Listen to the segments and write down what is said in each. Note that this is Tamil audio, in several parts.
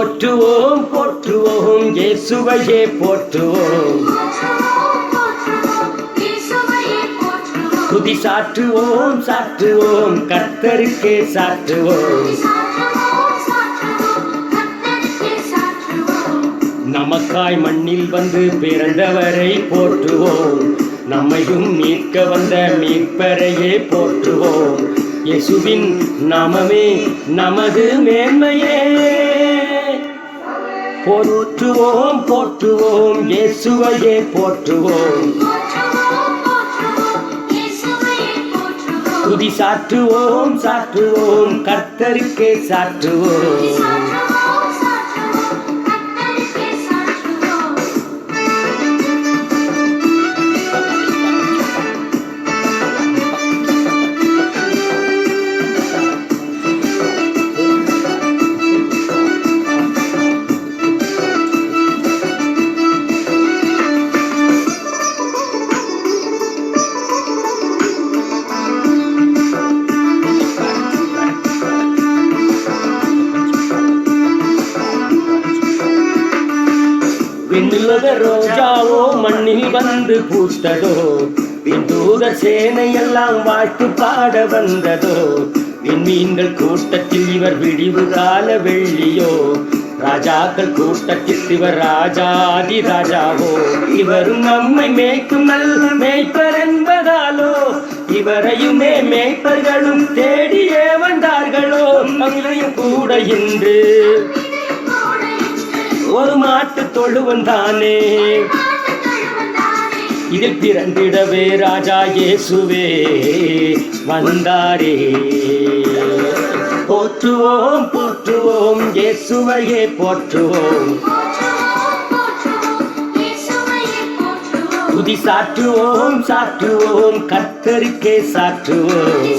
போற்றுவோம் போற்றுவோம் இயேசுவையே போற்றுவோம். துதி சாற்றுவோம் சாற்றுவோம் கர்த்தருக்கே சாற்றுவோம். நமக்காய் மண்ணில் வந்து பிறந்தவரை போற்றுவோம். நம்மையும் மீட்க வந்த மீட்பரையே போற்றுவோம். இயேசுவின் நாமமே நமது மேன்மையே. போற்றுவோம் போற்றுவோம் இயேசுவையே போற்றுவோம். துதி சாற்றுவோம் சாற்றுவோம் கர்த்தருக்கே சாற்றுவோம். விண்ணுலக ரோஜாவோ மண்ணில் வந்து பூத்ததோ, விண்தூதர் சேனையெல்லாம் வாழ்த்து பாட வந்ததோ. விண்மீன்கள் கூட்டத்தில் இவர் விடிவு கால வெள்ளியோ, ராஜாக்கள் கூட்டத்தில் இவர் ராஜாதி ராஜாவோ. இவரும் நம்மை மேய்க்கும் நல்ல மேய்ப்பர் என்பதாலோ, இவரையுமே மேய்ப்பர்களும் தேடியே வந்தார்களோ. தங்களையும் கூட இன்று ஒரு மாட்டு தொழுவன் தானே, இதில் பிறந்திடவே ராஜா இயேசுவே வந்தாரே. போற்றுவோம் போற்றுவோம் இயேசுவையே போற்றுவோம். துதி சாற்றுவோம் சாற்றுவோம் கர்த்தருக்கே சாற்றுவோம்.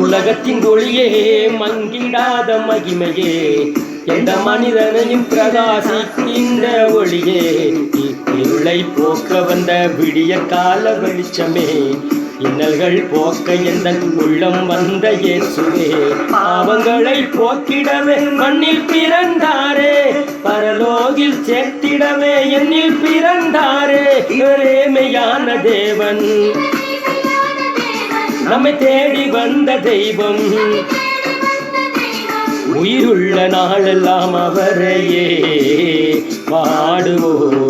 உலகத்தின் ஒளியே மங்கிடாத மகிமையே, எந்த மனிதனையும் பிரகாசிக்கின்ற ஒளியே. இருளை போக்க வந்த விடிய கால வெளிச்சமே, இன்னல்கள் போக்க எந்த உள்ளம் வந்த இயேசுவே. பாவங்களை போக்கிடவே மண்ணில் பிறந்தாரே, பரலோகில் சேர்த்திடவே என்னில் பிறந்தாரே. இவரேமையான தேவன், நம்மை தேடி வந்த தெய்வம். உயிருள்ள நாளெல்லாம் அவரையே பாடுவோம்.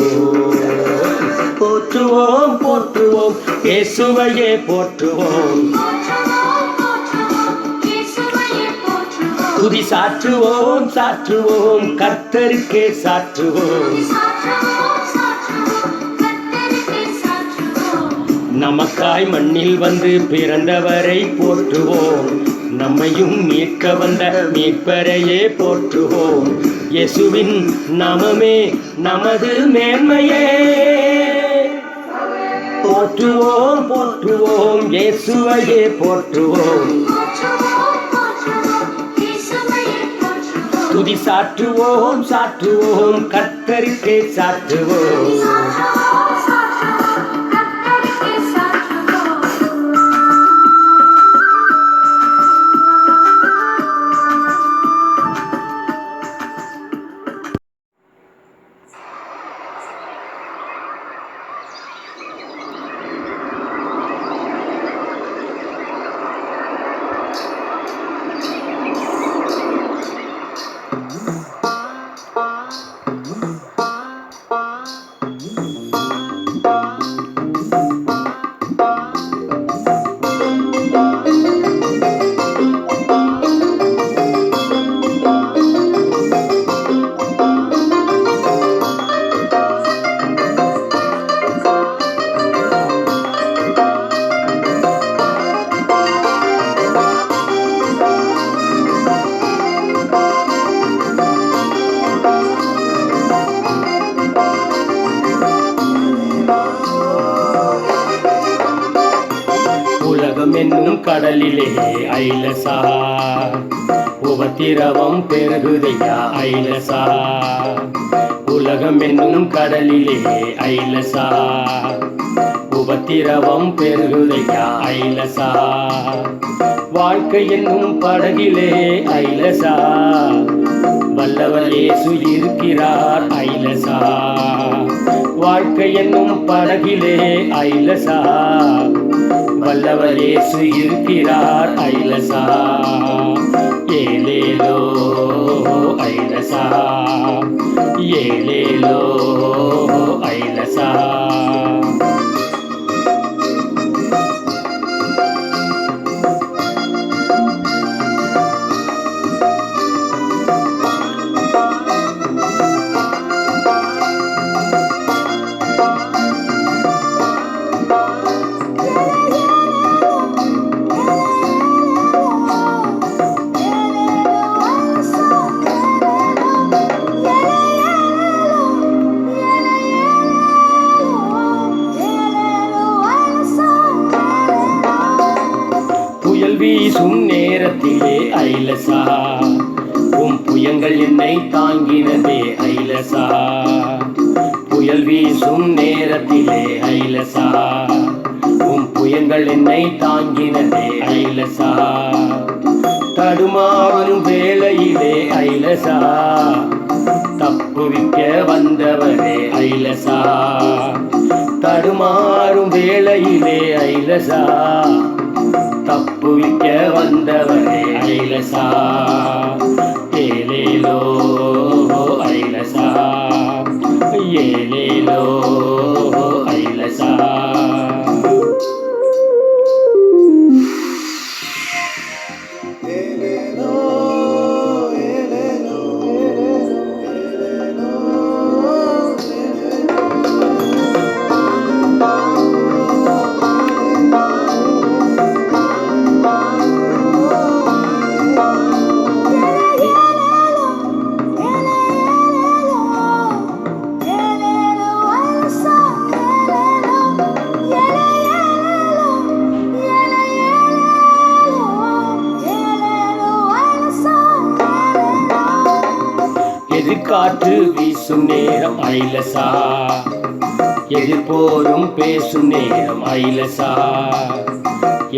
போற்றுவோம் போற்றுவோம் இயேசுவையே போற்றுவோம். துதி சாற்றுவோம் சாற்றுவோம் கர்த்தருக்கே சாற்றுவோம். நமக்காய் மண்ணில் வந்து பிறந்தவரை போற்றுவோம். நம்மையும் மீட்க வந்த மீட்பரையே போற்றுவோம். இயேசுவின் நாமமே நமது மேன்மையே. போற்றுவோம் போற்றுவோம் இயேசுவையே போற்றுவோம். துதி சாற்றுவோம் சாற்றுவோம் கர்த்தருக்கே சாற்றுவோம். என்னும் கடலிலே ஐலசா உபத்திரவம் பெருகுதையா ஐலசா உலகம் என்னும் கடலிலே ஐலசா உபத்திரவம் பெருகுதையா ஐலசா வாழ்க்கை என்னும் படகிலே ஐலசா வல்லவர் இயேசு இருக்கிறார் ஐலசா வாழ்க்கை என்னும் படகிலே ஐலசா வல்லவர் இயேசு இருக்கிறார் ஐலசா ஏலேலோ ஐலசா ஏலேலோ ஐலசா வீசும் நேரத்திலே ஐலசா புயங்கள் என்னை தாங்கினதே ஐலசா புயல் வீசும் நேரத்திலே ஐலசா புயங்கள் என்னை தாங்கினதே ஐலசா தடுமாறும் வேளையிலே ஐலசா தப்புவிக்க வந்தவரே ஐலசா தடுமாறும் வேளையிலே ஐலசா தப்புவிக்க வந்தவரே ஐலசா ஏலேலோ ஐலசா ஏலேலோ ஐலசா எதிர்காற்று வீசும் நேரம் ஐலசா எதிர்போரும் பேசும் நேரம் ஐலசா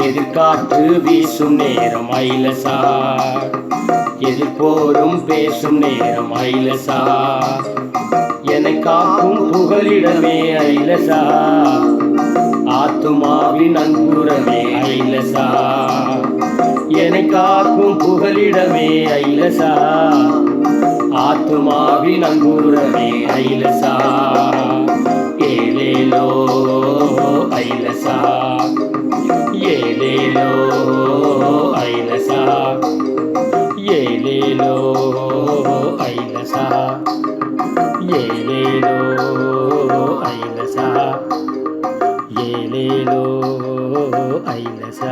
எதிர்காற்று வீசும் நேரம் ஐலசா எதிர்போரும் பேசும் நேரம் ஐலசா என்னை காக்கும் புகலிடமே ஐலசா ஆத்துமாவின் அன்புறமே ஐலசா என்னை காக்கும் புகலிடமே ஐலசா ஆத்துமாவின் அன்புறமே ஐலசா ஏலேலோ ஐலசா ஏலேலோ ஐலசா ஏலேலோ ஐலசா ஏலேலோ ஐலசா ஏலேலோ ஐலசா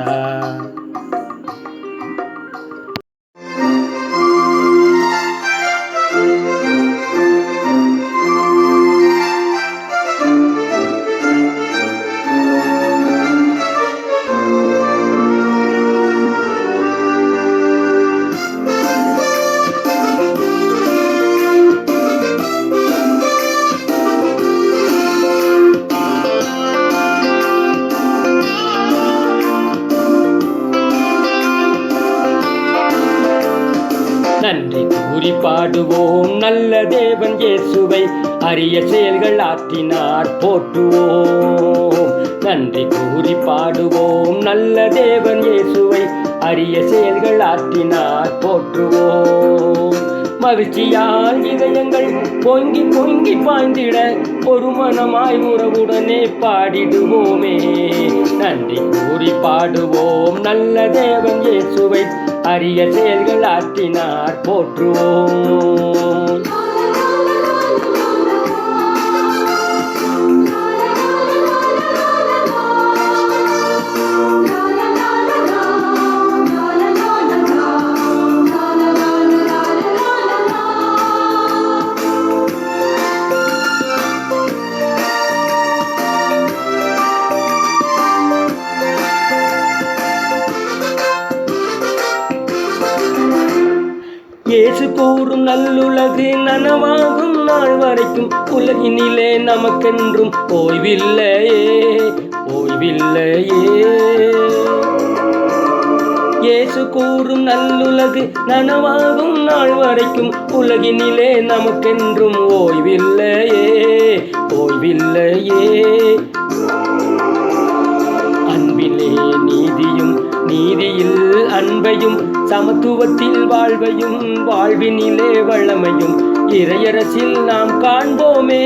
நன்றி கூறி பாடுவோம் நல்ல தேவன் இயேசுவை அரிய செயல்கள் ஆற்றினார் போற்றுவோம் நன்றி கூறி பாடுவோம் நல்ல தேவன் இயேசுவை அரிய செயல்கள் ஆற்றினார் போற்றுவோம் மகிழ்ச்சியால் இதயங்கள் பொங்கி பொங்கி பாய்ந்திட ஒரு மனமாய் உறவுடனே பாடிடுவோமே நன்றி கூறி பாடுவோம் நல்ல தேவன் இயேசுவை அரிய செயல்கள் ஆற்றினார் போற்றுவோம் கூறும் நல்லுலகு நனவாகும் நாள் வரைக்கும் உலகினிலே நமக்கென்றும் ஓய்வில்லையே ஓய்வில்லையே. இயேசு கூறும் நல்லுலகு நனவாகும் நாள் வரைக்கும் உலகினிலே நமக்கென்றும் ஓய்வில்லையே ஓய்வில்லையே. அன்பிலே நீதியும் நீதியில் அன்பையும் சமத்துவத்தில் வாழ்வையும் வாழ்வினிலே வளமையும் இறையரசில் நாம் காண்போமே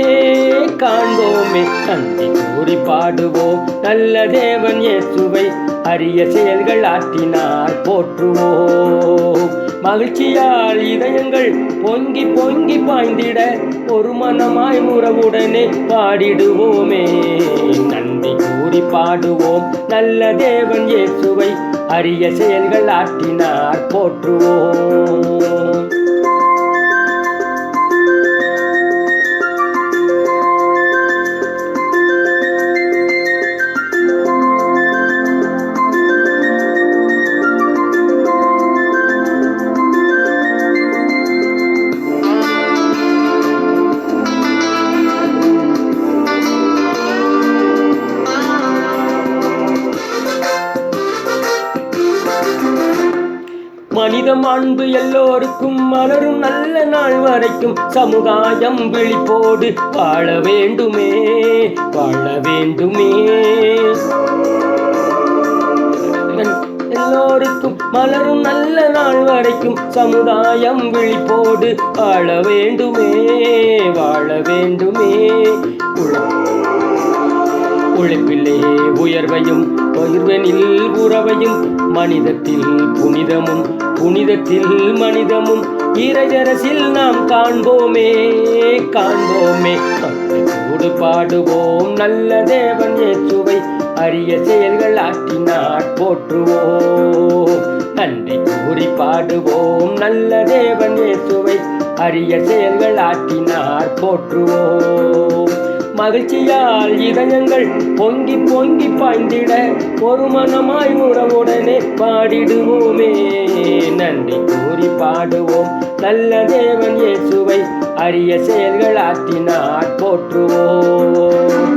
காண்போமே. நன்றி கூறி பாடுவோம் நல்ல தேவன் இயேசுவை அரிய செயல்கள் ஆற்றினார் போற்றுவோம். மகிழ்ச்சியால் இதயங்கள் பொங்கி பொங்கி பாய்ந்திட ஒரு மனமாய் உறவுடனே பாடிடுவோமே. நன்றி கூறி பாடுவோம் நல்ல தேவன் இயேசுவை அரிய செயல்கள் ஆற்றினார் போற்றுவோம். மனித மாண்பு எல்லோருக்கும் மலரும் நல்ல நாள் வரைக்கும் சமுதாயம் விழிப்போடு வாழ வேண்டுமே வாழ வேண்டுமே. எல்லோருக்கும் மலரும் நல்ல நாள் வரைக்கும் சமுதாயம் விழிப்போடு வாழ வேண்டுமே வாழ வேண்டுமே. உழைப்பிலே உயர்வையும் பகிர்வனில் உறவையும் மனிதத்தில் புனிதமும் புனிதத்தில் மனிதமும் இறையரசில் நாம் காண்போமே காண்போமே. கூடு பாடுவோம் நல்ல தேவன் இயேசுவை அரிய செயல்கள் ஆற்றினார் போற்றுவோம். நன்றி கூறி பாடுவோம் நல்ல தேவன் இயேசுவை அரிய செயல்கள் ஆற்றினார் போற்றுவோம். மகிழ்ச்சியால் இதயங்கள் பொங்கி பொங்கி பாய்ந்திட ஒரு மனமாய் உறவுடனே பாடிடுவோமே. நன்றி கூறி பாடுவோம் நல்ல தேவன் இயேசுவை அரிய செயல்கள் ஆற்றினார் போற்றுவோம்.